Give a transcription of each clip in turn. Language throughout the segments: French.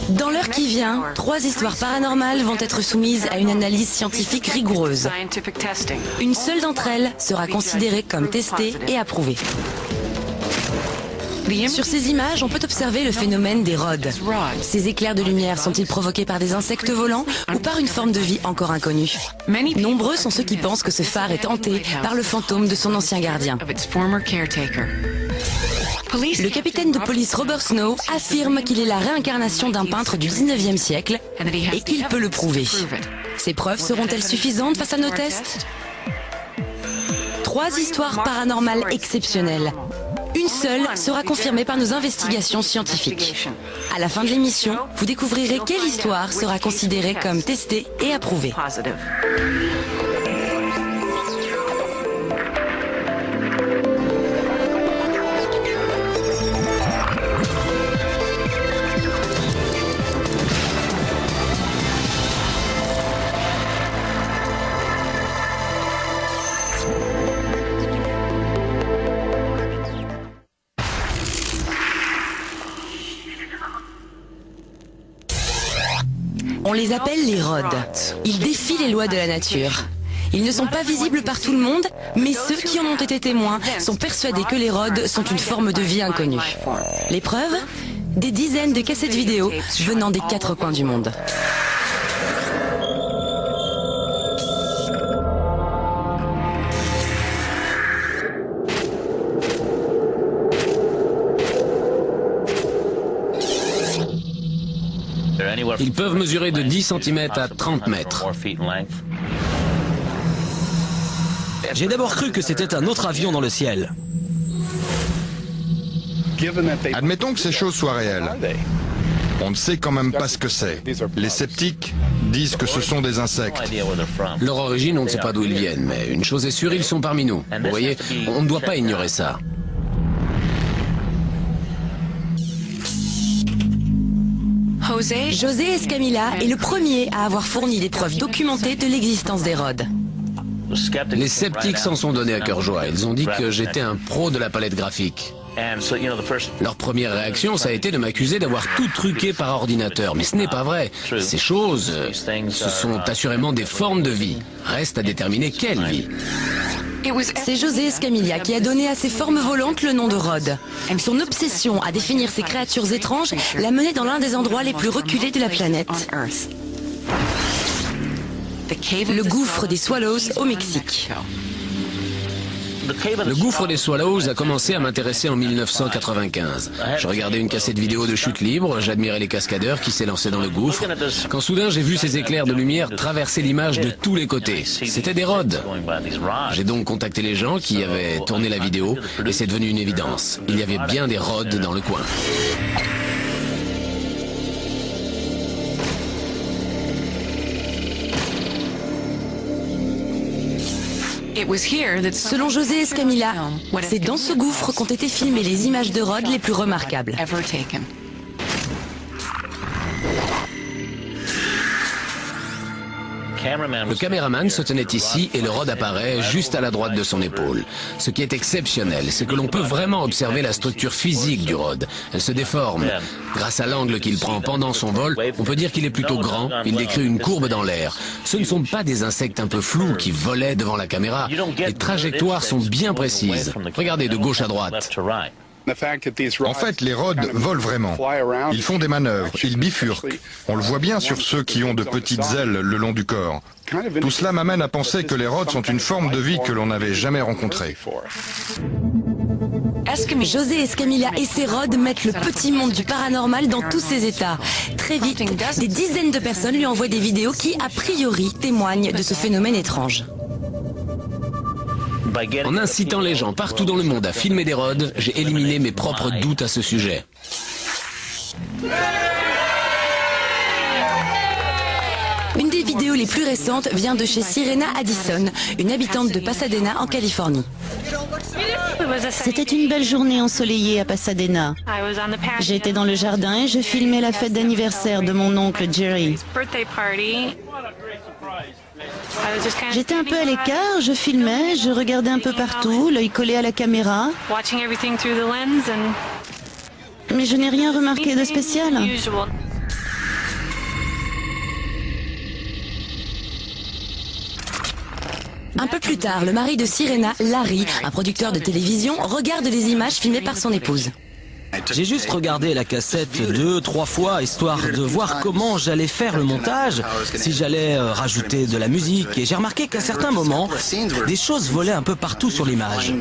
Dans l'heure qui vient, 3 histoires paranormales vont être soumises à une analyse scientifique rigoureuse. Une seule d'entre elles sera considérée comme testée et approuvée. Sur ces images, on peut observer le phénomène des rods. Ces éclairs de lumière sont-ils provoqués par des insectes volants ou par une forme de vie encore inconnue? Nombreux sont ceux qui pensent que ce phare est hanté par le fantôme de son ancien gardien. Le capitaine de police Robert Snow affirme qu'il est la réincarnation d'un peintre du 19e siècle et qu'il peut le prouver. Ces preuves seront-elles suffisantes face à nos tests? 3 histoires paranormales exceptionnelles. Une seule sera confirmée par nos investigations scientifiques. À la fin de l'émission, vous découvrirez quelle histoire sera considérée comme testée et approuvée. On les appelle les rods. Ils défient les lois de la nature. Ils ne sont pas visibles par tout le monde, mais ceux qui en ont été témoins sont persuadés que les rods sont une forme de vie inconnue. Les preuves? Des dizaines de cassettes vidéo venant des 4 coins du monde. Ils peuvent mesurer de 10 cm à 30 mètres. J'ai d'abord cru que c'était un autre avion dans le ciel. Admettons que ces choses soient réelles. On ne sait quand même pas ce que c'est. Les sceptiques disent que ce sont des insectes. Leur origine, on ne sait pas d'où ils viennent, mais une chose est sûre, ils sont parmi nous. Vous voyez, on ne doit pas ignorer ça. José Escamilla est le premier à avoir fourni des preuves documentées de l'existence des rods. Les sceptiques s'en sont donnés à cœur joie. Ils ont dit que j'étais un pro de la palette graphique. Leur première réaction, ça a été de m'accuser d'avoir tout truqué par ordinateur. Mais ce n'est pas vrai. Ces choses, ce sont assurément des formes de vie. Reste à déterminer quelle vie. C'est José Escamilla qui a donné à ces formes volantes le nom de Rod. Son obsession à définir ces créatures étranges l'a mené dans l'un des endroits les plus reculés de la planète. Le gouffre des Swallows au Mexique. Le gouffre des Swallows a commencé à m'intéresser en 1995. Je regardais une cassette vidéo de chute libre, j'admirais les cascadeurs qui s'élançaient dans le gouffre, quand soudain j'ai vu ces éclairs de lumière traverser l'image de tous les côtés. C'était des rods. J'ai donc contacté les gens qui avaient tourné la vidéo et c'est devenu une évidence. Il y avait bien des rods dans le coin. Selon José Escamilla, c'est dans ce gouffre qu'ont été filmées les images de Rod les plus remarquables. Le caméraman se tenait ici et le rod apparaît juste à la droite de son épaule. Ce qui est exceptionnel, c'est que l'on peut vraiment observer la structure physique du rod. Elle se déforme. Grâce à l'angle qu'il prend pendant son vol, on peut dire qu'il est plutôt grand. Il décrit une courbe dans l'air. Ce ne sont pas des insectes un peu flous qui volaient devant la caméra. Les trajectoires sont bien précises. Regardez de gauche à droite. En fait, les rods volent vraiment. Ils font des manœuvres, ils bifurquent. On le voit bien sur ceux qui ont de petites ailes le long du corps. Tout cela m'amène à penser que les rods sont une forme de vie que l'on n'avait jamais rencontrée. José Escamilla et ses rods mettent le petit monde du paranormal dans tous ses états. Très vite, des dizaines de personnes lui envoient des vidéos qui, a priori, témoignent de ce phénomène étrange. En incitant les gens partout dans le monde à filmer des rods, j'ai éliminé mes propres doutes à ce sujet. Une des vidéos les plus récentes vient de chez Sirena Addison, une habitante de Pasadena en Californie. C'était une belle journée ensoleillée à Pasadena. J'étais dans le jardin et je filmais la fête d'anniversaire de mon oncle Jerry. J'étais un peu à l'écart, je filmais, je regardais un peu partout, l'œil collé à la caméra. Mais je n'ai rien remarqué de spécial. Un peu plus tard, le mari de Sirena, Larry, un producteur de télévision, regarde des images filmées par son épouse. J'ai juste regardé la cassette 2-3 fois, histoire de voir comment j'allais faire le montage, si j'allais rajouter de la musique, et j'ai remarqué qu'à certains moments, des choses volaient un peu partout sur l'image.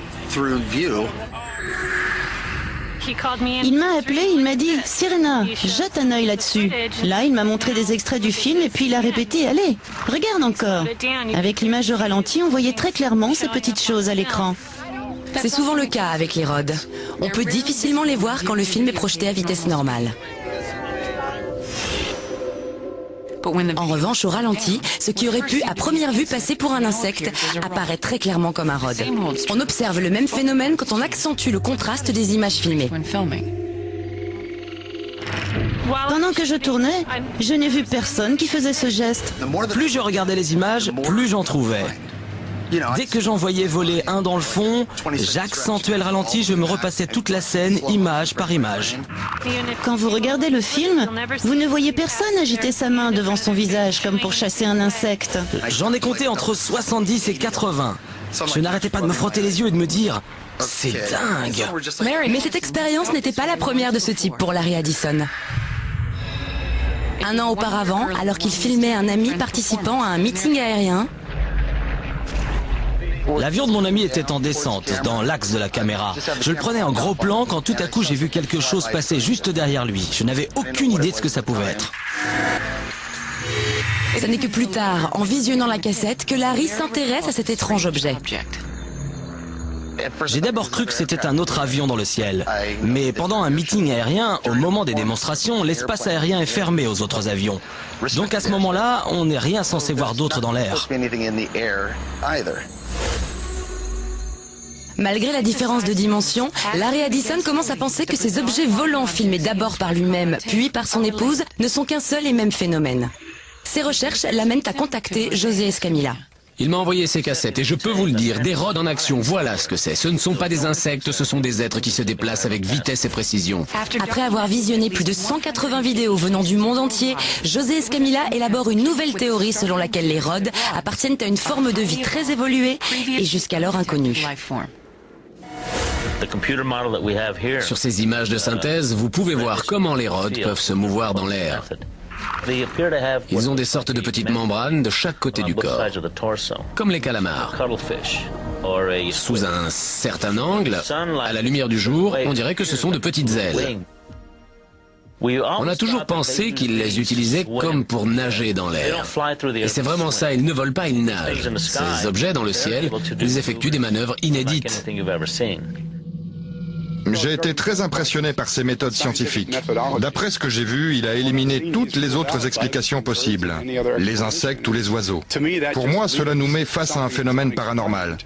Il m'a appelé, il m'a dit « Sirena, jette un œil là-dessus ». Là, il m'a montré des extraits du film et puis il a répété « Allez, regarde encore ». Avec l'image au ralenti, on voyait très clairement ces petites choses à l'écran. C'est souvent le cas avec les rods. On peut difficilement les voir quand le film est projeté à vitesse normale. En revanche, au ralenti, ce qui aurait pu à première vue passer pour un insecte apparaît très clairement comme un rod. On observe le même phénomène quand on accentue le contraste des images filmées. Pendant que je tournais, je n'ai vu personne qui faisait ce geste. Plus je regardais les images, plus j'en trouvais. Dès que j'en voyais voler un dans le fond, j'accentuais le ralenti, je me repassais toute la scène, image par image. Quand vous regardez le film, vous ne voyez personne agiter sa main devant son visage comme pour chasser un insecte. J'en ai compté entre 70 et 80. Je n'arrêtais pas de me frotter les yeux et de me dire « C'est dingue !» Mais cette expérience n'était pas la première de ce type pour Larry Addison. Un an auparavant, alors qu'il filmait un ami participant à un meeting aérien, l'avion de mon ami était en descente, dans l'axe de la caméra. Je le prenais en gros plan quand tout à coup j'ai vu quelque chose passer juste derrière lui. Je n'avais aucune idée de ce que ça pouvait être. Ce n'est que plus tard, en visionnant la cassette, que Larry s'intéresse à cet étrange objet. J'ai d'abord cru que c'était un autre avion dans le ciel. Mais pendant un meeting aérien, au moment des démonstrations, l'espace aérien est fermé aux autres avions. Donc à ce moment-là, on n'est rien censé voir d'autre dans l'air. Malgré la différence de dimension, Larry Addison commence à penser que ces objets volants filmés d'abord par lui-même, puis par son épouse, ne sont qu'un seul et même phénomène. Ses recherches l'amènent à contacter José Escamilla. Il m'a envoyé ces cassettes et je peux vous le dire, des rods en action, voilà ce que c'est. Ce ne sont pas des insectes, ce sont des êtres qui se déplacent avec vitesse et précision. Après avoir visionné plus de 180 vidéos venant du monde entier, José Escamilla élabore une nouvelle théorie selon laquelle les rods appartiennent à une forme de vie très évoluée et jusqu'alors inconnue. Sur ces images de synthèse, vous pouvez voir comment les rods peuvent se mouvoir dans l'air. Ils ont des sortes de petites membranes de chaque côté du corps, comme les calamars. Sous un certain angle, à la lumière du jour, on dirait que ce sont de petites ailes. On a toujours pensé qu'ils les utilisaient comme pour nager dans l'air. Et c'est vraiment ça, ils ne volent pas, ils nagent. Ces objets dans le ciel, ils effectuent des manœuvres inédites. J'ai été très impressionné par ces méthodes scientifiques. D'après ce que j'ai vu, il a éliminé toutes les autres explications possibles, les insectes ou les oiseaux. Pour moi, cela nous met face à un phénomène paranormal.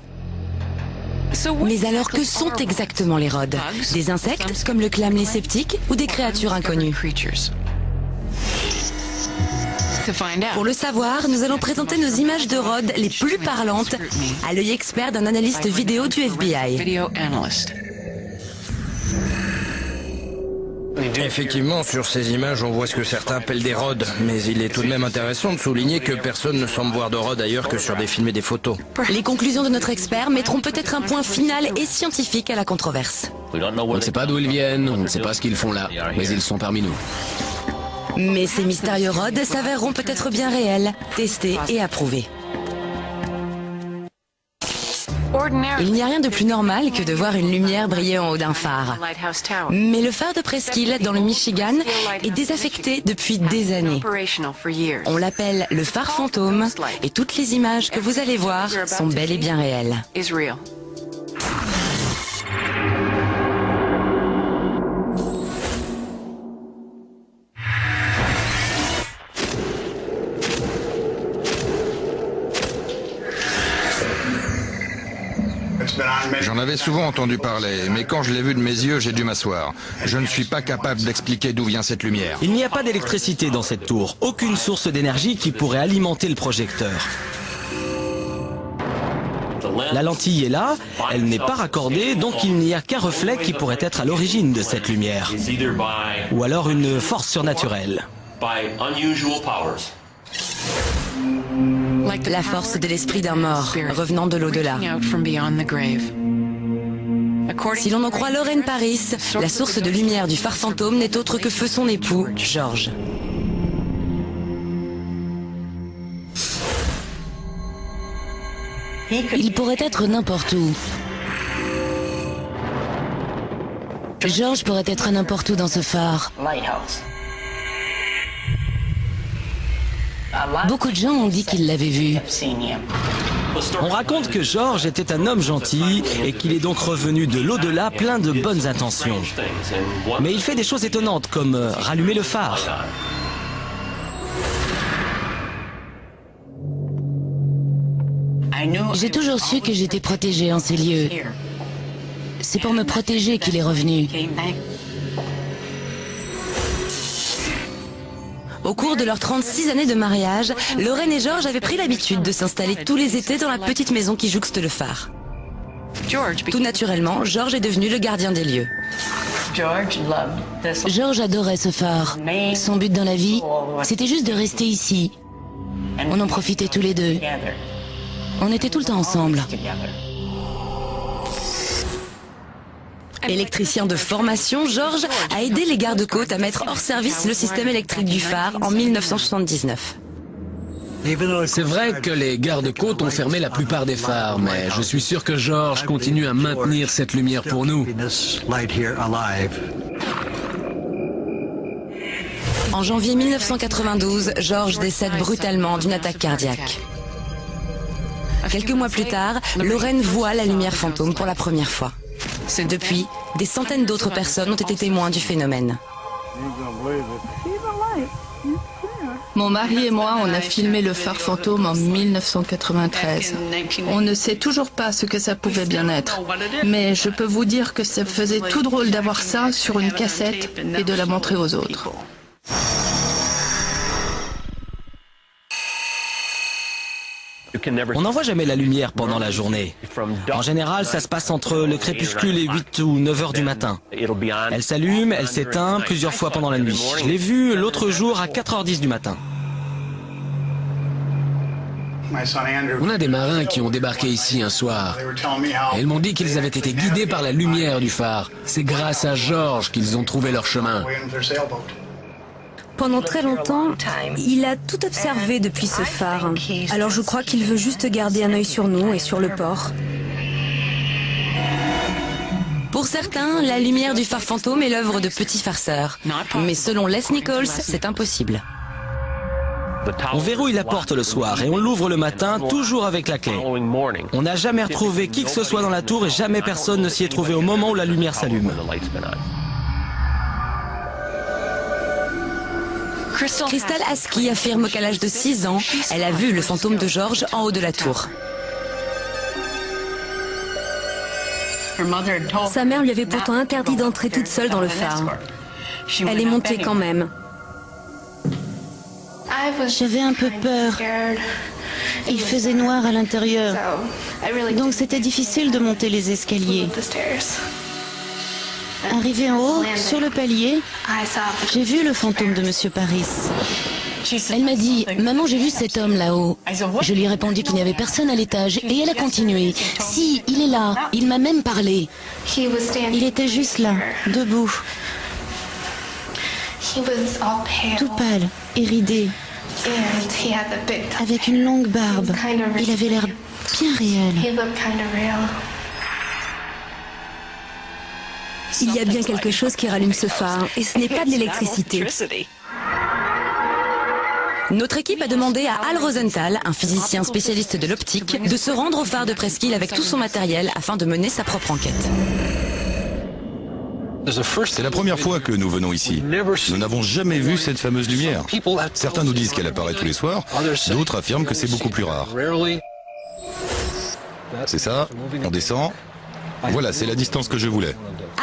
Mais alors que sont exactement les rods? Des insectes, comme le clament les sceptiques, ou des créatures inconnues? Pour le savoir, nous allons présenter nos images de rods les plus parlantes à l'œil expert d'un analyste vidéo du FBI. Effectivement, sur ces images, on voit ce que certains appellent des rods, mais il est tout de même intéressant de souligner que personne ne semble voir de rods ailleurs que sur des films et des photos. Les conclusions de notre expert mettront peut-être un point final et scientifique à la controverse. On ne sait pas d'où ils viennent, on ne sait pas ce qu'ils font là, mais ils sont parmi nous. Mais ces mystérieux rods s'avéreront peut-être bien réels, testés et approuvés. Il n'y a rien de plus normal que de voir une lumière briller en haut d'un phare. Mais le phare de Presqu'île, dans le Michigan, est désaffecté depuis des années. On l'appelle le phare fantôme et toutes les images que vous allez voir sont bel et bien réelles. J'en avais souvent entendu parler, mais quand je l'ai vu de mes yeux, j'ai dû m'asseoir. Je ne suis pas capable d'expliquer d'où vient cette lumière. Il n'y a pas d'électricité dans cette tour, aucune source d'énergie qui pourrait alimenter le projecteur. La lentille est là, elle n'est pas raccordée, donc il n'y a qu'un reflet qui pourrait être à l'origine de cette lumière. Ou alors une force surnaturelle. la force de l'esprit d'un mort revenant de l'au-delà. Si l'on en croit Lorraine Paris, la source de lumière du phare fantôme n'est autre que feu son époux, George. Il pourrait être n'importe où. George pourrait être n'importe où dans ce phare. Beaucoup de gens ont dit qu'ils l'avaient vu. On raconte que George était un homme gentil et qu'il est donc revenu de l'au-delà plein de bonnes intentions. Mais il fait des choses étonnantes comme rallumer le phare. J'ai toujours su que j'étais protégée en ces lieux. C'est pour me protéger qu'il est revenu. Au cours de leurs 36 années de mariage, Lorraine et George avaient pris l'habitude de s'installer tous les étés dans la petite maison qui jouxte le phare. Tout naturellement, George est devenu le gardien des lieux. George adorait ce phare. Son but dans la vie, c'était juste de rester ici. On en profitait tous les deux. On était tout le temps ensemble. Électricien de formation, George a aidé les gardes-côtes à mettre hors service le système électrique du phare en 1979. C'est vrai que les gardes-côtes ont fermé la plupart des phares, mais je suis sûr que George continue à maintenir cette lumière pour nous. En janvier 1992, George décède brutalement d'une attaque cardiaque. Quelques mois plus tard, Lorraine voit la lumière fantôme pour la première fois. Depuis, des centaines d'autres personnes ont été témoins du phénomène. Mon mari et moi, on a filmé le phare fantôme en 1993. On ne sait toujours pas ce que ça pouvait bien être. Mais je peux vous dire que ça faisait tout drôle d'avoir ça sur une cassette et de la montrer aux autres. On n'en voit jamais la lumière pendant la journée. En général, ça se passe entre le crépuscule et 8 ou 9 heures du matin. Elle s'allume, elle s'éteint plusieurs fois pendant la nuit. Je l'ai vue l'autre jour à 4h10 du matin. On a des marins qui ont débarqué ici un soir. Et ils m'ont dit qu'ils avaient été guidés par la lumière du phare. C'est grâce à George qu'ils ont trouvé leur chemin. Pendant très longtemps, il a tout observé depuis ce phare. Alors je crois qu'il veut juste garder un œil sur nous et sur le port. Pour certains, la lumière du phare fantôme est l'œuvre de petits farceurs. Mais selon Les Nichols, c'est impossible. On verrouille la porte le soir et on l'ouvre le matin, toujours avec la clé. On n'a jamais retrouvé qui que ce soit dans la tour et jamais personne ne s'y est trouvé au moment où la lumière s'allume. Crystal Askey affirme qu'à l'âge de 6 ans, elle a vu le fantôme de George en haut de la tour. Sa mère lui avait pourtant interdit d'entrer toute seule dans le phare. Elle est montée quand même. J'avais un peu peur. Il faisait noir à l'intérieur. Donc c'était difficile de monter les escaliers. Arrivé en haut, sur le palier, j'ai vu le fantôme de Monsieur Paris. Elle m'a dit « Maman, j'ai vu cet homme là-haut ». Je lui ai répondu qu'il n'y avait personne à l'étage et elle a continué. « Si, il est là, il m'a même parlé ». Il était juste là, debout. Tout pâle et ridé, avec une longue barbe. Il avait l'air bien réel. Il y a bien quelque chose qui rallume ce phare, et ce n'est pas de l'électricité. Notre équipe a demandé à Al Rosenthal, un physicien spécialiste de l'optique, de se rendre au phare de Presqu'île avec tout son matériel afin de mener sa propre enquête. C'est la première fois que nous venons ici. Nous n'avons jamais vu cette fameuse lumière. Certains nous disent qu'elle apparaît tous les soirs, d'autres affirment que c'est beaucoup plus rare. C'est ça, on descend. Voilà, c'est la distance que je voulais.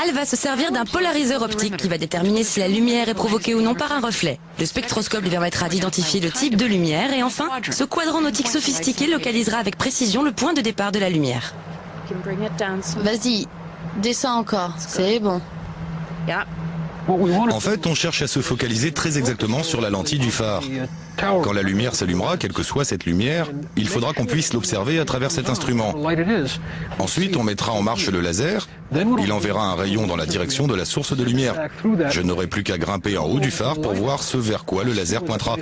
Al va se servir d'un polariseur optique qui va déterminer si la lumière est provoquée ou non par un reflet. Le spectroscope lui permettra d'identifier le type de lumière et enfin, ce quadrant nautique sophistiqué localisera avec précision le point de départ de la lumière. Vas-y, descends encore, c'est bon. En fait, on cherche à se focaliser très exactement sur la lentille du phare. Quand la lumière s'allumera, quelle que soit cette lumière, il faudra qu'on puisse l'observer à travers cet instrument. Ensuite, on mettra en marche le laser. Il enverra un rayon dans la direction de la source de lumière. Je n'aurai plus qu'à grimper en haut du phare pour voir ce vers quoi le laser pointera.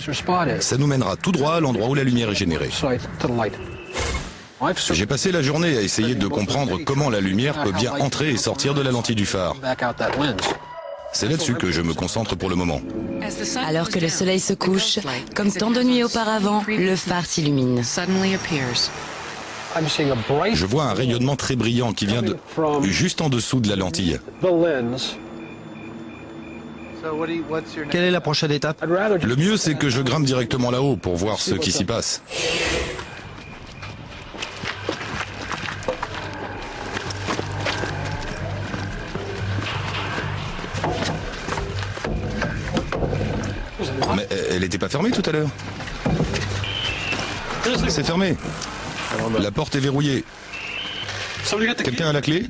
Ça nous mènera tout droit à l'endroit où la lumière est générée. J'ai passé la journée à essayer de comprendre comment la lumière peut bien entrer et sortir de la lentille du phare. C'est là-dessus que je me concentre pour le moment. Alors que le soleil se couche, comme tant de nuits auparavant, le phare s'illumine. Je vois un rayonnement très brillant qui vient de juste en dessous de la lentille. Quelle est la prochaine étape? Le mieux, c'est que je grimpe directement là-haut pour voir ce qui s'y passe. Mais elle n'était pas fermée tout à l'heure. C'est fermé. La porte est verrouillée. Quelqu'un a la clé?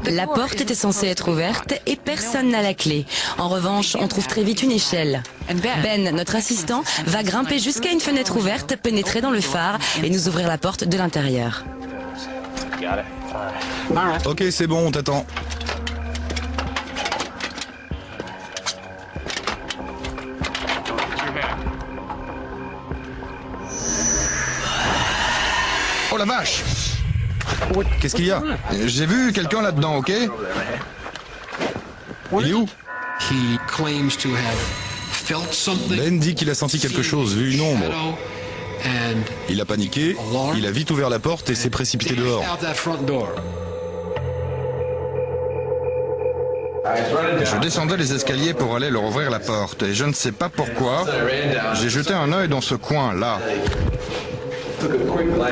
La porte était censée être ouverte et personne n'a la clé. En revanche, on trouve très vite une échelle. Ben, notre assistant, va grimper jusqu'à une fenêtre ouverte, pénétrer dans le phare et nous ouvrir la porte de l'intérieur. Ok, c'est bon, on t'attend. Oh la vache! Qu'est-ce qu'il y a? J'ai vu quelqu'un là-dedans, ok? Il est où? Ben dit qu'il a senti quelque chose, vu une ombre. Il a paniqué, il a vite ouvert la porte et s'est précipité dehors. Je descendais les escaliers pour aller leur ouvrir la porte et je ne sais pas pourquoi, j'ai jeté un œil dans ce coin, là.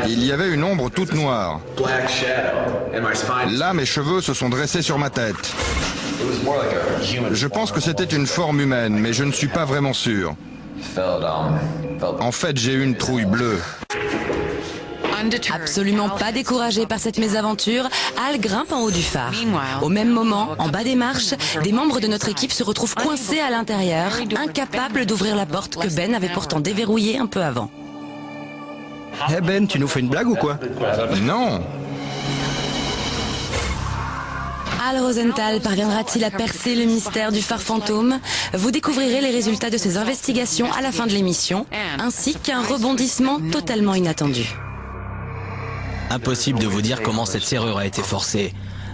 Il y avait une ombre toute noire. Là, mes cheveux se sont dressés sur ma tête. Je pense que c'était une forme humaine, mais je ne suis pas vraiment sûr. En fait, j'ai eu une trouille bleue. Absolument pas découragé par cette mésaventure, Al grimpe en haut du phare. Au même moment, en bas des marches, des membres de notre équipe se retrouvent coincés à l'intérieur, incapables d'ouvrir la porte que Ben avait pourtant déverrouillée un peu avant. Eh Ben, tu nous fais une blague ou quoi? Non! Al Rosenthal parviendra-t-il à percer le mystère du phare fantôme? Vous découvrirez les résultats de ses investigations à la fin de l'émission, ainsi qu'un rebondissement totalement inattendu. Impossible de vous dire comment cette serrure a été forcée.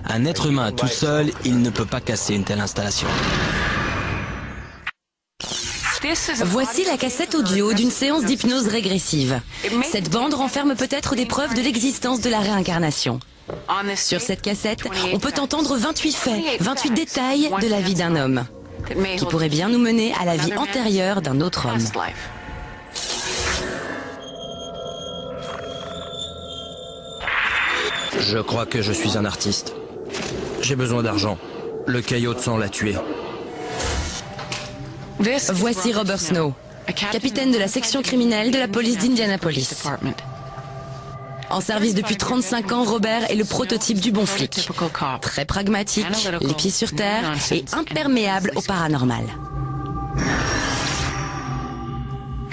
Un être humain tout seul, il ne peut pas casser une telle installation. Voici la cassette audio d'une séance d'hypnose régressive. Cette bande renferme peut-être des preuves de l'existence de la réincarnation. Sur cette cassette, on peut entendre 28 faits, 28 détails de la vie d'un homme, qui pourraient bien nous mener à la vie antérieure d'un autre homme. Je crois que je suis un artiste. J'ai besoin d'argent. Le caillot de sang l'a tué. Voici Robert Snow, capitaine de la section criminelle de la police d'Indianapolis. En service depuis 35 ans, Robert est le prototype du bon flic. Très pragmatique, les pieds sur terre et imperméable au paranormal.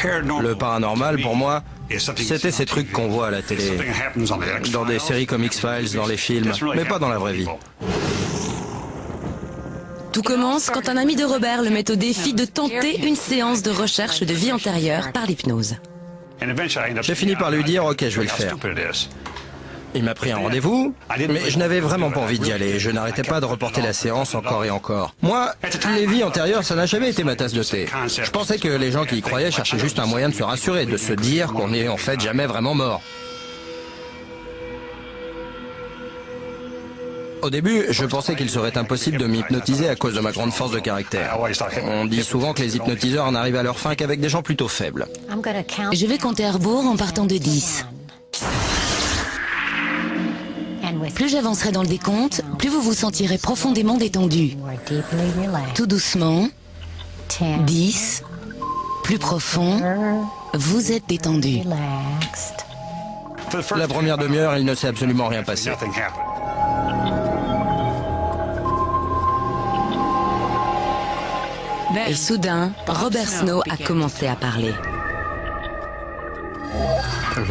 Le paranormal, pour moi, c'était ces trucs qu'on voit à la télé, dans des séries comme X-Files, dans les films, mais pas dans la vraie vie. Tout commence quand un ami de Robert le met au défi de tenter une séance de recherche de vie antérieure par l'hypnose. J'ai fini par lui dire « Ok, je vais le faire ». Il m'a pris un rendez-vous, mais je n'avais vraiment pas envie d'y aller. Je n'arrêtais pas de reporter la séance encore et encore. Moi, les vies antérieures, ça n'a jamais été ma tasse de thé. Je pensais que les gens qui y croyaient cherchaient juste un moyen de se rassurer, de se dire qu'on n'est en fait jamais vraiment mort. Au début, je pensais qu'il serait impossible de m'hypnotiser à cause de ma grande force de caractère. On dit souvent que les hypnotiseurs n'arrivent à leur fin qu'avec des gens plutôt faibles. Je vais compter à rebours en partant de 10. Plus j'avancerai dans le décompte, plus vous vous sentirez profondément détendu. Tout doucement. 10. Plus profond. Vous êtes détendu. La première demi-heure, il ne s'est absolument rien passé. Et soudain, Robert Snow a commencé à parler.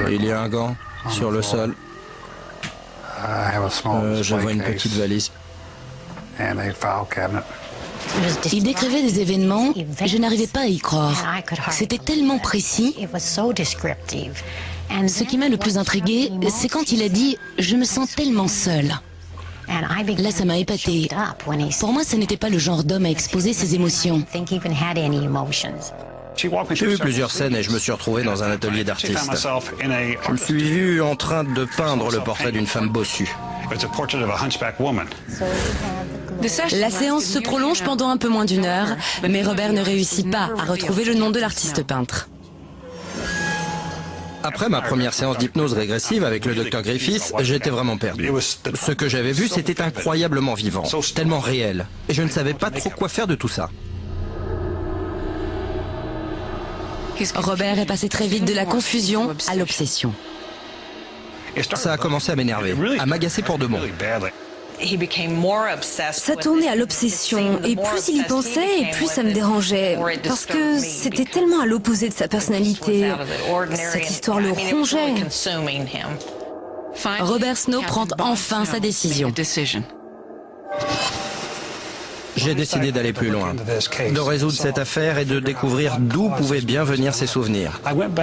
Il y a un gant sur le sol. Je vois une petite valise. Il décrivait des événements et je n'arrivais pas à y croire. C'était tellement précis. Ce qui m'a le plus intrigué, c'est quand il a dit « Je me sens tellement seul ». Là, ça m'a épaté. Pour moi, ce n'était pas le genre d'homme à exposer ses émotions. J'ai vu plusieurs scènes et je me suis retrouvé dans un atelier d'artiste. Je me suis vu en train de peindre le portrait d'une femme bossue. La séance se prolonge pendant un peu moins d'1 heure, mais Robert ne réussit pas à retrouver le nom de l'artiste peintre. Après ma première séance d'hypnose régressive avec le Dr Griffiths, j'étais vraiment perdu. Ce que j'avais vu, c'était incroyablement vivant, tellement réel. Et je ne savais pas trop quoi faire de tout ça. Robert est passé très vite de la confusion à l'obsession. Ça a commencé à m'énerver, à m'agacer pour de bon. Ça tournait à l'obsession, et plus il y pensait, et plus ça me dérangeait, parce que c'était tellement à l'opposé de sa personnalité. Cette histoire le rongeait. Robert Snow prend enfin sa décision. J'ai décidé d'aller plus loin, de résoudre cette affaire et de découvrir d'où pouvaient bien venir ses souvenirs.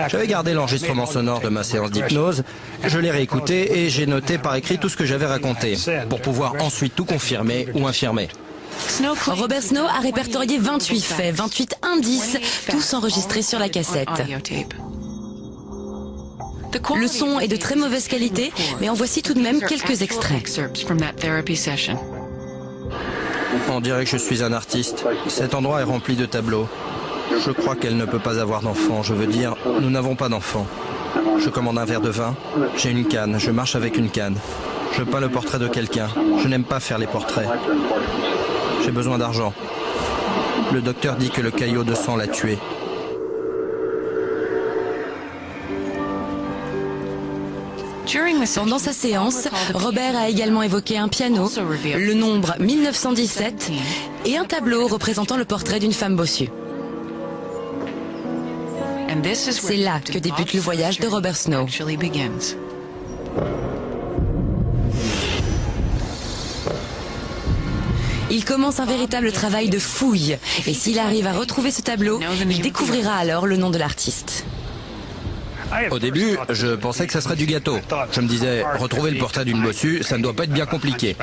J'avais gardé l'enregistrement sonore de ma séance d'hypnose, je l'ai réécouté et j'ai noté par écrit tout ce que j'avais raconté, pour pouvoir ensuite tout confirmer ou infirmer. Robert Snow a répertorié 28 faits, 28 indices, tous enregistrés sur la cassette. Le son est de très mauvaise qualité, mais en voici tout de même quelques extraits. On dirait que je suis un artiste. Cet endroit est rempli de tableaux. Je crois qu'elle ne peut pas avoir d'enfant. Je veux dire, nous n'avons pas d'enfant. Je commande un verre de vin. J'ai une canne. Je marche avec une canne. Je peins le portrait de quelqu'un. Je n'aime pas faire les portraits. J'ai besoin d'argent. Le docteur dit que le caillot de sang l'a tué. Pendant sa séance, Robert a également évoqué un piano, le nombre 1917 et un tableau représentant le portrait d'une femme bossue. C'est là que débute le voyage de Robert Snow. Il commence un véritable travail de fouille et s'il arrive à retrouver ce tableau, il découvrira alors le nom de l'artiste. Au début, je pensais que ça serait du gâteau. Je me disais, retrouver le portrait d'une bossue, ça ne doit pas être bien compliqué.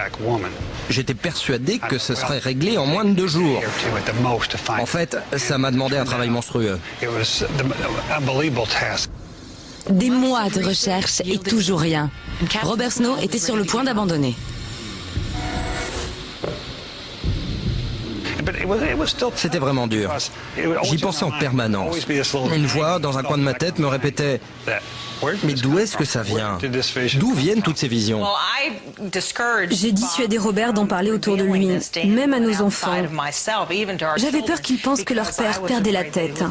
J'étais persuadé que ce serait réglé en moins de 2 jours. En fait, ça m'a demandé un travail monstrueux. Des mois de recherche et toujours rien. Robert Snow était sur le point d'abandonner. C'était vraiment dur. J'y pensais en permanence. Une voix dans un coin de ma tête me répétait « Mais d'où est-ce que ça vient? D'où viennent toutes ces visions ?» J'ai dissuadé Robert d'en parler autour de lui, même à nos enfants. J'avais peur qu'ils pensent que leur père perdait la tête.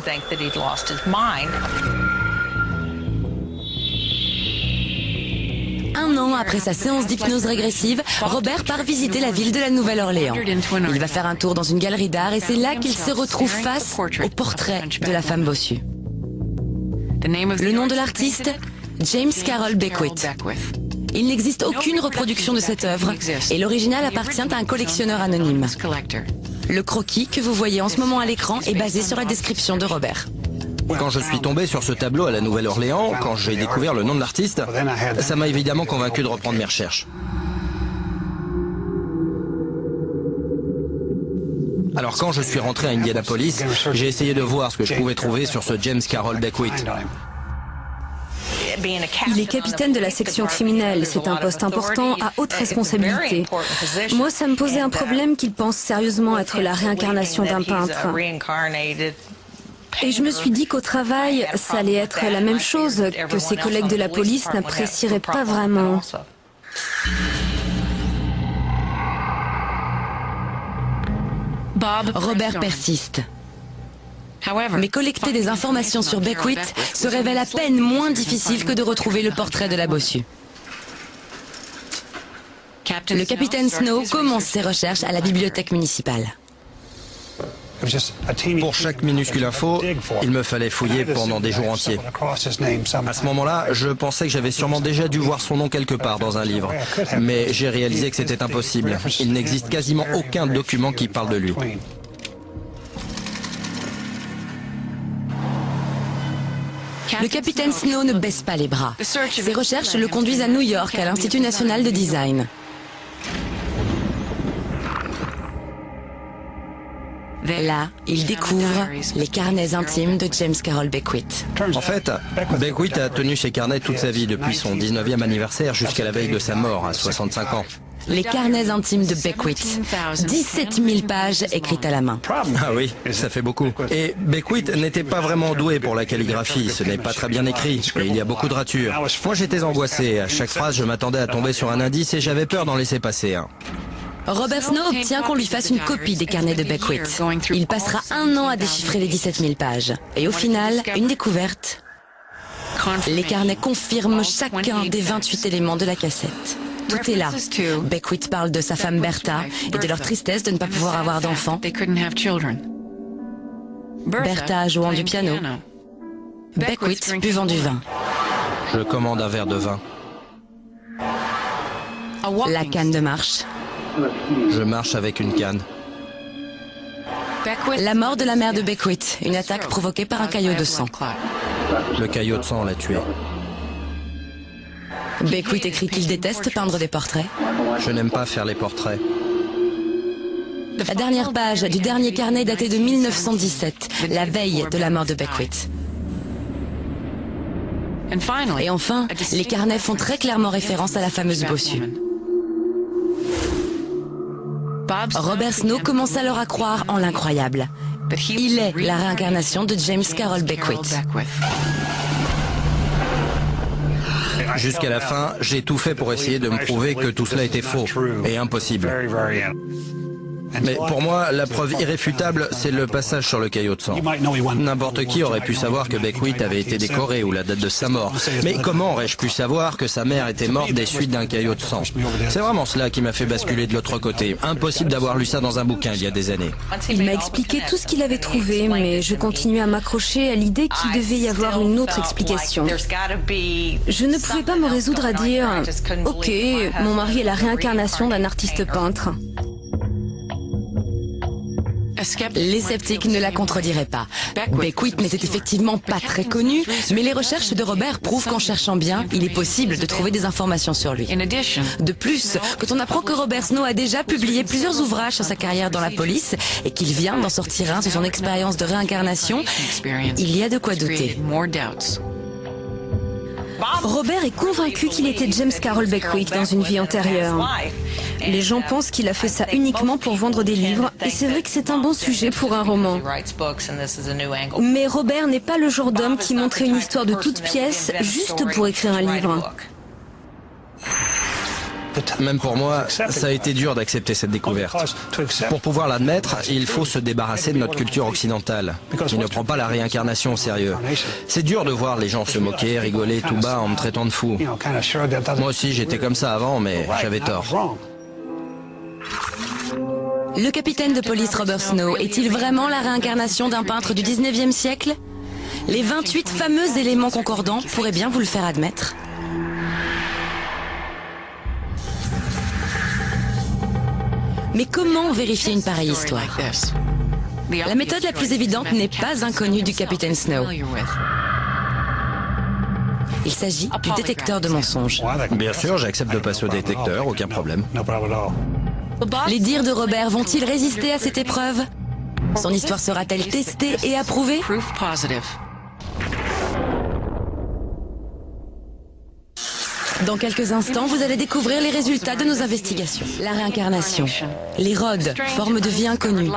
Un an après sa séance d'hypnose régressive, Robert part visiter la ville de la Nouvelle-Orléans. Il va faire un tour dans une galerie d'art et c'est là qu'il se retrouve face au portrait de la femme bossue. Le nom de l'artiste, James Carroll Beckwith. Il n'existe aucune reproduction de cette œuvre et l'original appartient à un collectionneur anonyme. Le croquis que vous voyez en ce moment à l'écran est basé sur la description de Robert. Quand je suis tombé sur ce tableau à la Nouvelle-Orléans, quand j'ai découvert le nom de l'artiste, ça m'a évidemment convaincu de reprendre mes recherches. Alors quand je suis rentré à Indianapolis, j'ai essayé de voir ce que je pouvais trouver sur ce James Carroll Beckwith. Il est capitaine de la section criminelle, c'est un poste important à haute responsabilité. Moi, ça me posait un problème qu'il pense sérieusement être la réincarnation d'un peintre. Et je me suis dit qu'au travail, ça allait être la même chose, que ses collègues de la police n'apprécieraient pas vraiment. Robert persiste. Mais collecter des informations sur Beckwith se révèle à peine moins difficile que de retrouver le portrait de la bossue. Le capitaine Snow commence ses recherches à la bibliothèque municipale. Pour chaque minuscule info, il me fallait fouiller pendant des jours entiers. À ce moment-là, je pensais que j'avais sûrement déjà dû voir son nom quelque part dans un livre. Mais j'ai réalisé que c'était impossible. Il n'existe quasiment aucun document qui parle de lui. Le capitaine Snow ne baisse pas les bras. Ses recherches le conduisent à New York, à l'Institut national de design. Là, il découvre les carnets intimes de James Carroll Beckwith. En fait, Beckwith a tenu ses carnets toute sa vie, depuis son 19e anniversaire jusqu'à la veille de sa mort, à 65 ans. Les carnets intimes de Beckwith. 17 000 pages écrites à la main. Ah oui, ça fait beaucoup. Et Beckwith n'était pas vraiment doué pour la calligraphie, ce n'est pas très bien écrit, et il y a beaucoup de ratures. Moi j'étais angoissé, à chaque phrase je m'attendais à tomber sur un indice et j'avais peur d'en laisser passer un. Robert Snow obtient qu'on lui fasse une copie des carnets de Beckwith. Il passera 1 an à déchiffrer les 17 000 pages. Et au final, une découverte. Les carnets confirment chacun des 28 éléments de la cassette. Tout est là. Beckwith parle de sa femme Bertha et de leur tristesse de ne pas pouvoir avoir d'enfants. Bertha jouant du piano. Beckwith buvant du vin. Je commande un verre de vin. La canne de marche. Je marche avec une canne. La mort de la mère de Beckwith, une attaque provoquée par un caillot de sang. Le caillot de sang l'a tué. Beckwith écrit qu'il déteste peindre des portraits. Je n'aime pas faire les portraits. La dernière page du dernier carnet datait de 1917, la veille de la mort de Beckwith. Et enfin, les carnets font très clairement référence à la fameuse bossue. Robert Snow commence alors à croire en l'incroyable. Il est la réincarnation de James Carroll Beckwith. Jusqu'à la fin, j'ai tout fait pour essayer de me prouver que tout cela était faux et impossible. Mais pour moi, la preuve irréfutable, c'est le passage sur le caillot de sang. N'importe qui aurait pu savoir que Beckwith avait été décoré ou la date de sa mort. Mais comment aurais-je pu savoir que sa mère était morte des suites d'un caillot de sang? C'est vraiment cela qui m'a fait basculer de l'autre côté. Impossible d'avoir lu ça dans un bouquin il y a des années. Il m'a expliqué tout ce qu'il avait trouvé, mais je continuais à m'accrocher à l'idée qu'il devait y avoir une autre explication. Je ne pouvais pas me résoudre à dire « Ok, mon mari est la réincarnation d'un artiste peintre ». Les sceptiques ne la contrediraient pas. Beckwith n'était effectivement pas très connu, mais les recherches de Robert prouvent qu'en cherchant bien, il est possible de trouver des informations sur lui. De plus, quand on apprend que Robert Snow a déjà publié plusieurs ouvrages sur sa carrière dans la police et qu'il vient d'en sortir un sur son expérience de réincarnation, il y a de quoi douter. Robert est convaincu qu'il était James Carroll Beckwith dans une vie antérieure. Les gens pensent qu'il a fait ça uniquement pour vendre des livres, et c'est vrai que c'est un bon sujet pour un roman. Mais Robert n'est pas le genre d'homme qui montrait une histoire de toutes pièces juste pour écrire un livre. Même pour moi, ça a été dur d'accepter cette découverte. Pour pouvoir l'admettre, il faut se débarrasser de notre culture occidentale, qui ne prend pas la réincarnation au sérieux. C'est dur de voir les gens se moquer, rigoler tout bas en me traitant de fou. Moi aussi, j'étais comme ça avant, mais j'avais tort. Le capitaine de police Robert Snow est-il vraiment la réincarnation d'un peintre du 19e siècle? Les 28 fameux éléments concordants pourraient bien vous le faire admettre. Mais comment vérifier une pareille histoire? La méthode la plus évidente n'est pas inconnue du capitaine Snow. Il s'agit du détecteur de mensonges. Bien sûr, j'accepte de passer au détecteur, aucun problème. Les dires de Robert vont-ils résister à cette épreuve? Son histoire sera-t-elle testée et approuvée? Dans quelques instants, vous allez découvrir les résultats de nos investigations. La réincarnation, les rods, forme de vie inconnue,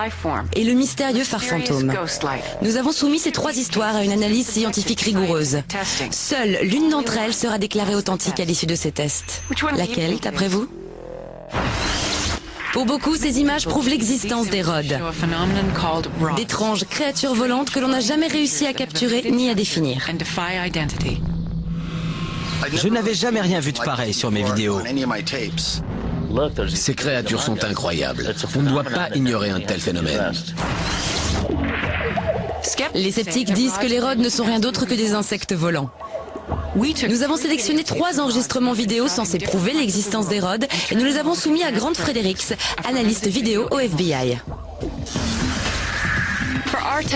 et le mystérieux phare fantôme. Nous avons soumis ces 3 histoires à une analyse scientifique rigoureuse. Seule l'une d'entre elles sera déclarée authentique à l'issue de ces tests. Laquelle, d'après vous? Pour beaucoup, ces images prouvent l'existence des rods, d'étranges créatures volantes que l'on n'a jamais réussi à capturer ni à définir. Je n'avais jamais rien vu de pareil sur mes vidéos. Ces créatures sont incroyables. On ne doit pas ignorer un tel phénomène. Les sceptiques disent que les rods ne sont rien d'autre que des insectes volants. Nous avons sélectionné 3 enregistrements vidéo censés prouver l'existence des rods et nous les avons soumis à Grant Fredericks, analyste vidéo au FBI.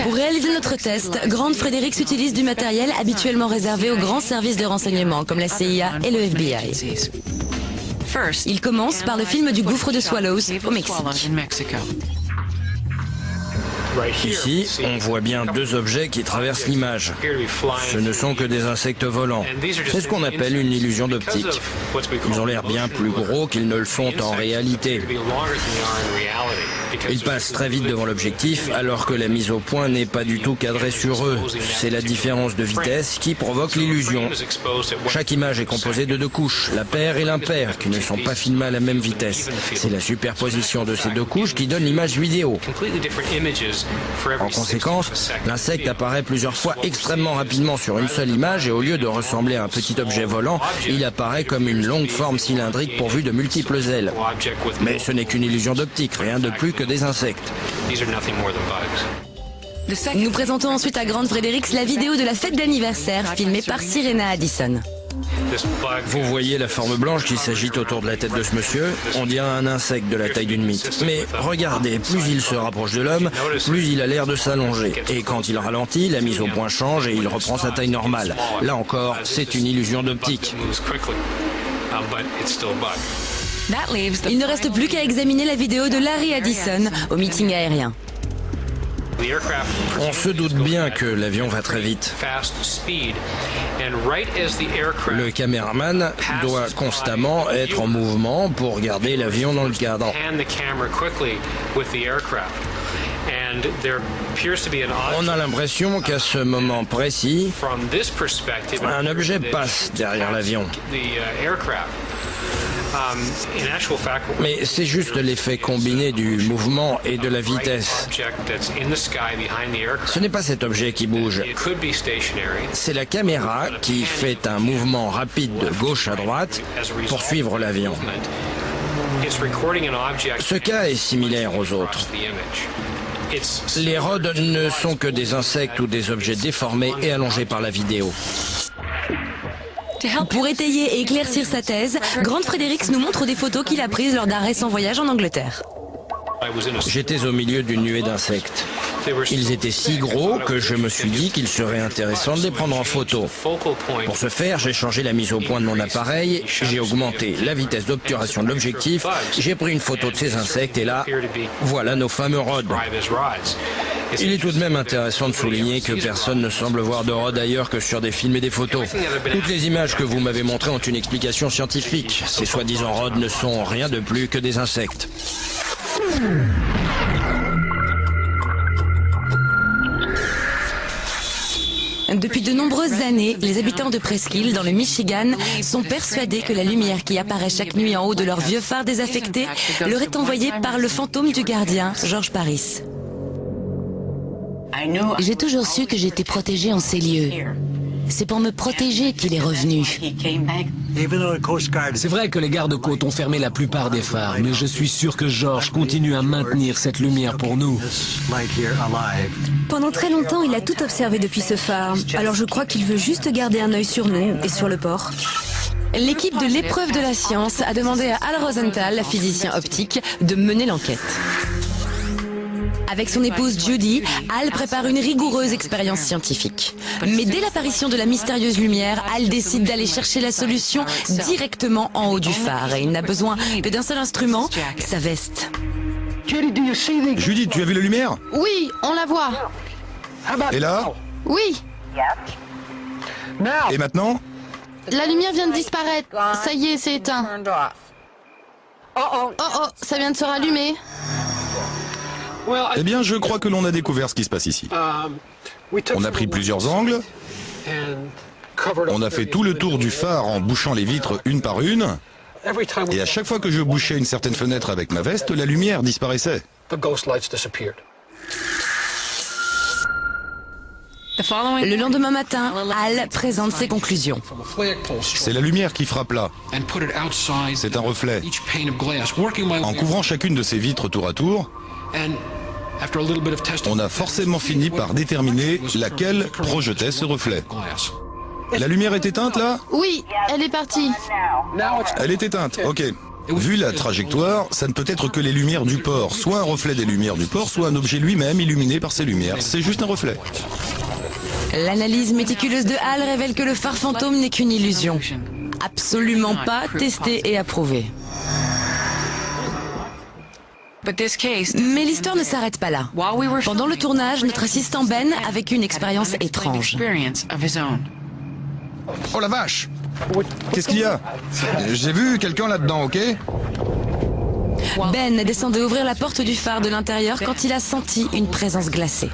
Pour réaliser notre test, Grant Fredericks utilise du matériel habituellement réservé aux grands services de renseignement comme la CIA et le FBI. Il commence par le film du gouffre de Swallows au Mexique. Ici, on voit bien 2 objets qui traversent l'image. Ce ne sont que des insectes volants. C'est ce qu'on appelle une illusion d'optique. Ils ont l'air bien plus gros qu'ils ne le sont en réalité. Ils passent très vite devant l'objectif alors que la mise au point n'est pas du tout cadrée sur eux. C'est la différence de vitesse qui provoque l'illusion. Chaque image est composée de 2 couches, la paire et l'impair, qui ne sont pas filmées à la même vitesse. C'est la superposition de ces 2 couches qui donne l'image vidéo. En conséquence, l'insecte apparaît plusieurs fois extrêmement rapidement sur une seule image et au lieu de ressembler à un petit objet volant, il apparaît comme une longue forme cylindrique pourvue de multiples ailes. Mais ce n'est qu'une illusion d'optique, rien de plus que des insectes. Nous présentons ensuite à Grant Fredericks la vidéo de la fête d'anniversaire filmée par Sirena Addison. Vous voyez la forme blanche qui s'agite autour de la tête de ce monsieur? On dirait un insecte de la taille d'une mythe. Mais regardez, plus il se rapproche de l'homme, plus il a l'air de s'allonger. Et quand il ralentit, la mise au point change et il reprend sa taille normale. Là encore, c'est une illusion d'optique. Il ne reste plus qu'à examiner la vidéo de Larry Addison au meeting aérien. On se doute bien que l'avion va très vite. Le caméraman doit constamment être en mouvement pour garder l'avion dans le cadre. On a l'impression qu'à ce moment précis, un objet passe derrière l'avion. Mais c'est juste l'effet combiné du mouvement et de la vitesse. Ce n'est pas cet objet qui bouge. C'est la caméra qui fait un mouvement rapide de gauche à droite pour suivre l'avion. Ce cas est similaire aux autres. Les rods ne sont que des insectes ou des objets déformés et allongés par la vidéo. Pour étayer et éclaircir sa thèse, Grant Fredericks nous montre des photos qu'il a prises lors d'un récent voyage en Angleterre. J'étais au milieu d'une nuée d'insectes. Ils étaient si gros que je me suis dit qu'il serait intéressant de les prendre en photo. Pour ce faire, j'ai changé la mise au point de mon appareil, j'ai augmenté la vitesse d'obturation de l'objectif, j'ai pris une photo de ces insectes et là, voilà nos fameux rods. Il est tout de même intéressant de souligner que personne ne semble voir de rods ailleurs que sur des films et des photos. Toutes les images que vous m'avez montrées ont une explication scientifique. Ces soi-disant rods ne sont rien de plus que des insectes. Depuis de nombreuses années, les habitants de Presqu'île, dans le Michigan, sont persuadés que la lumière qui apparaît chaque nuit en haut de leur vieux phare désaffecté leur est envoyée par le fantôme du gardien, George Paris. J'ai toujours su que j'étais protégée en ces lieux. C'est pour me protéger qu'il est revenu. C'est vrai que les gardes-côtes ont fermé la plupart des phares, mais je suis sûr que George continue à maintenir cette lumière pour nous. Pendant très longtemps, il a tout observé depuis ce phare. Alors je crois qu'il veut juste garder un œil sur nous et sur le port. L'équipe de l'épreuve de la science a demandé à Al Rosenthal, physicien optique, de mener l'enquête. Avec son épouse Judy, Al prépare une rigoureuse expérience scientifique. Mais dès l'apparition de la mystérieuse lumière, Al décide d'aller chercher la solution directement en haut du phare. Et il n'a besoin que d'un seul instrument, sa veste. Judy, tu as vu la lumière? Oui, on la voit. Et là? Oui. Et maintenant? La lumière vient de disparaître. Ça y est, c'est éteint. Oh, ça vient de se rallumer. Eh bien, je crois que l'on a découvert ce qui se passe ici. On a pris plusieurs angles. On a fait tout le tour du phare en bouchant les vitres une par une. Et à chaque fois que je bouchais une certaine fenêtre avec ma veste, la lumière disparaissait. Le lendemain matin, Al présente ses conclusions. C'est la lumière qui frappe là. C'est un reflet. En couvrant chacune de ces vitres tour à tour, On a forcément fini par déterminer laquelle projetait ce reflet. La lumière est éteinte là? Oui, elle est partie. Elle est éteinte, ok. Vu la trajectoire, ça ne peut être que les lumières du port, soit un reflet des lumières du port, soit un objet lui-même illuminé par ces lumières. C'est juste un reflet. L'analyse méticuleuse de Hall révèle que le phare fantôme n'est qu'une illusion. Absolument pas testé et approuvé. Mais l'histoire ne s'arrête pas là. Pendant le tournage, notre assistant Ben a vécu une expérience étrange. Oh la vache! Qu'est-ce qu'il y a? J'ai vu quelqu'un là-dedans, ok? Ben descendait ouvrir la porte du phare de l'intérieur quand il a senti une présence glacée.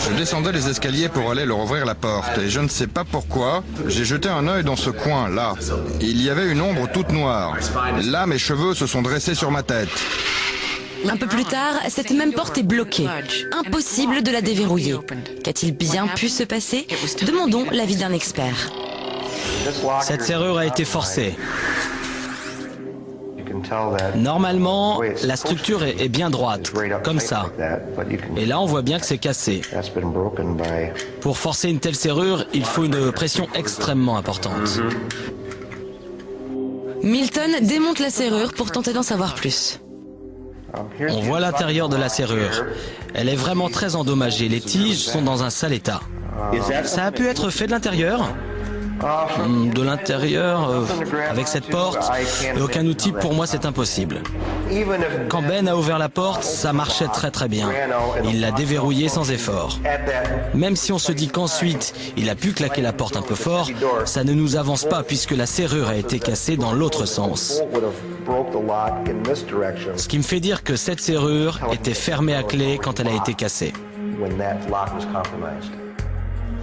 Je descendais les escaliers pour aller leur ouvrir la porte et je ne sais pas pourquoi, j'ai jeté un œil dans ce coin, là. Il y avait une ombre toute noire. Là, mes cheveux se sont dressés sur ma tête. Un peu plus tard, cette même porte est bloquée. Impossible de la déverrouiller. Qu'a-t-il bien pu se passer? Demandons l'avis d'un expert. Cette serrure a été forcée. Normalement, la structure est bien droite, comme ça. Et là, on voit bien que c'est cassé. Pour forcer une telle serrure, il faut une pression extrêmement importante. Milton démonte la serrure pour tenter d'en savoir plus. On voit l'intérieur de la serrure. Elle est vraiment très endommagée. Les tiges sont dans un sale état. Ça a pu être fait de l'intérieur ? De l'intérieur, avec cette porte, et aucun outil, pour moi c'est impossible. Quand Ben a ouvert la porte, ça marchait très bien. Il l'a déverrouillée sans effort. Même si on se dit qu'ensuite il a pu claquer la porte un peu fort, ça ne nous avance pas puisque la serrure a été cassée dans l'autre sens. Ce qui me fait dire que cette serrure était fermée à clé quand elle a été cassée.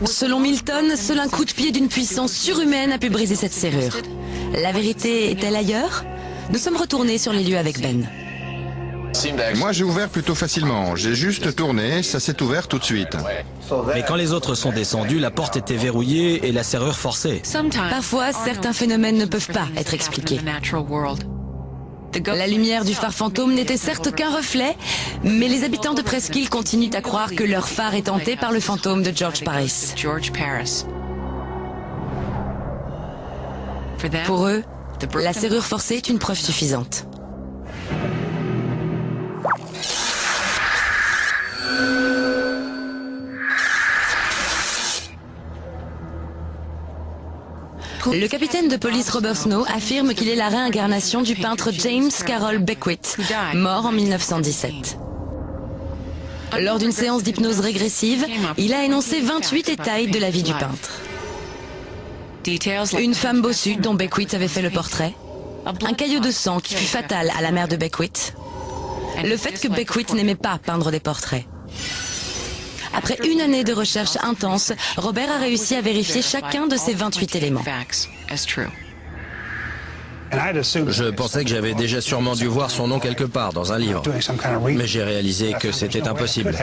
Selon Milton, seul un coup de pied d'une puissance surhumaine a pu briser cette serrure. La vérité est-elle ailleurs? Nous sommes retournés sur les lieux avec Ben. Moi, j'ai ouvert plutôt facilement. J'ai juste tourné, ça s'est ouvert tout de suite. Mais quand les autres sont descendus, la porte était verrouillée et la serrure forcée. Parfois, certains phénomènes ne peuvent pas être expliqués. La lumière du phare fantôme n'était certes qu'un reflet, mais les habitants de Presqu'île continuent à croire que leur phare est hanté par le fantôme de George Paris. Pour eux, la serrure forcée est une preuve suffisante. Le capitaine de police Robert Snow affirme qu'il est la réincarnation du peintre James Carroll Beckwith, mort en 1917. Lors d'une séance d'hypnose régressive, il a énoncé 28 détails de la vie du peintre. Une femme bossue dont Beckwith avait fait le portrait, un caillot de sang qui fut fatal à la mère de Beckwith, le fait que Beckwith n'aimait pas peindre des portraits. Après une année de recherche intense, Robert a réussi à vérifier chacun de ces 28 éléments. Je pensais que j'avais déjà sûrement dû voir son nom quelque part dans un livre, mais j'ai réalisé que c'était impossible.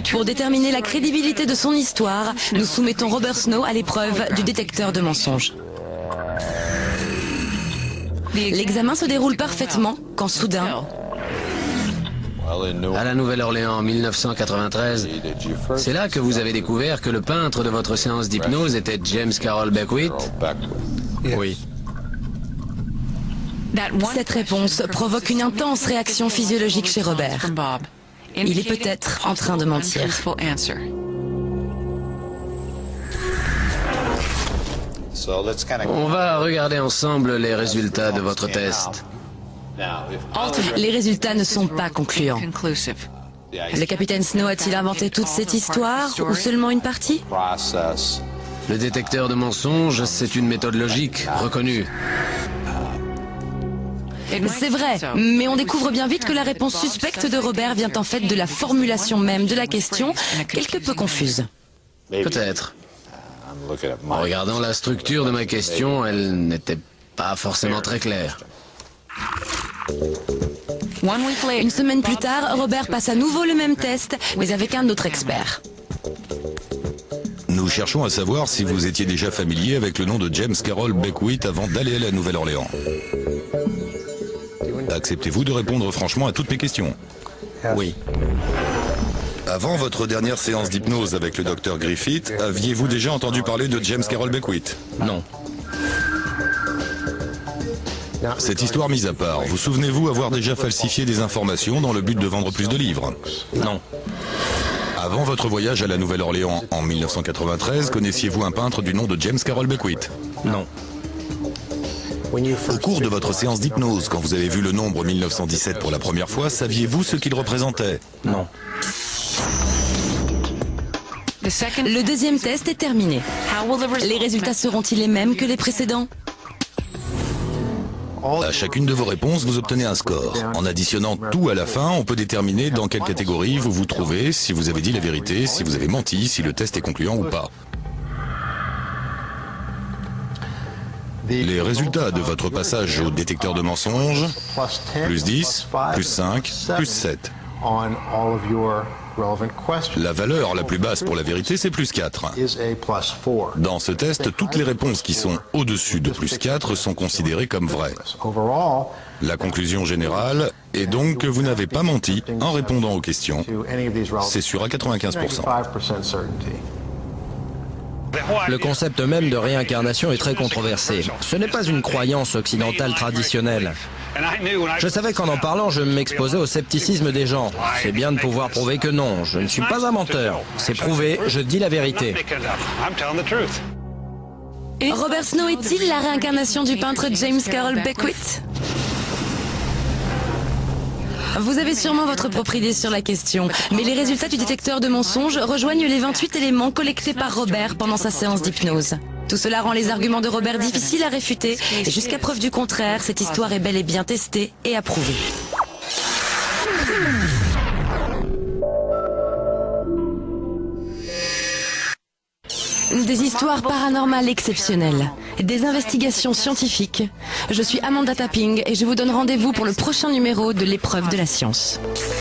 Pour déterminer la crédibilité de son histoire, nous soumettons Robert Snow à l'épreuve du détecteur de mensonges. L'examen se déroule parfaitement quand soudain... À la Nouvelle-Orléans en 1993, c'est là que vous avez découvert que le peintre de votre séance d'hypnose était James Carroll Beckwith? Oui. Cette réponse provoque une intense réaction physiologique chez Robert. Il est peut-être en train de mentir. On va regarder ensemble les résultats de votre test. Les résultats ne sont pas concluants. Le capitaine Snow a-t-il inventé toute cette histoire ou seulement une partie? Le détecteur de mensonges, c'est une méthode logique, reconnue. C'est vrai, mais on découvre bien vite que la réponse suspecte de Robert vient en fait de la formulation même de la question, quelque peu confuse. Peut-être. En regardant la structure de ma question, elle n'était pas forcément très claire. Une semaine plus tard, Robert passe à nouveau le même test, mais avec un autre expert. Nous cherchons à savoir si vous étiez déjà familier avec le nom de James Carroll Beckwith avant d'aller à la Nouvelle-Orléans. Acceptez-vous de répondre franchement à toutes mes questions? Oui. Avant votre dernière séance d'hypnose avec le docteur Griffith, aviez-vous déjà entendu parler de James Carroll Beckwith? Non. Cette histoire mise à part, vous souvenez-vous avoir déjà falsifié des informations dans le but de vendre plus de livres? Non. Avant votre voyage à la Nouvelle-Orléans en 1993, connaissiez-vous un peintre du nom de James Carroll Beckwith? Non. Au cours de votre séance d'hypnose, quand vous avez vu le nombre 1917 pour la première fois, saviez-vous ce qu'il représentait? Non. Le deuxième test est terminé. Les résultats seront-ils les mêmes que les précédents? À chacune de vos réponses, vous obtenez un score. En additionnant tout à la fin, on peut déterminer dans quelle catégorie vous vous trouvez, si vous avez dit la vérité, si vous avez menti, si le test est concluant ou pas. Les résultats de votre passage au détecteur de mensonges, plus 10, plus 5, plus 7. La valeur la plus basse pour la vérité, c'est plus 4. Dans ce test, toutes les réponses qui sont au-dessus de plus 4 sont considérées comme vraies. La conclusion générale est donc que vous n'avez pas menti en répondant aux questions. C'est sûr à 95%. Le concept même de réincarnation est très controversé. Ce n'est pas une croyance occidentale traditionnelle. Je savais qu'en parlant, je m'exposais au scepticisme des gens. C'est bien de pouvoir prouver que non, je ne suis pas un menteur. C'est prouvé, je dis la vérité. Robert Snow est-il la réincarnation du peintre James Carroll Beckwith? Vous avez sûrement votre propre idée sur la question, mais les résultats du détecteur de mensonges rejoignent les 28 éléments collectés par Robert pendant sa séance d'hypnose. Tout cela rend les arguments de Robert difficiles à réfuter, et jusqu'à preuve du contraire, cette histoire est bel et bien testée et approuvée. Des histoires paranormales exceptionnelles, des investigations scientifiques. Je suis Amanda Tapping et je vous donne rendez-vous pour le prochain numéro de l'épreuve de la science.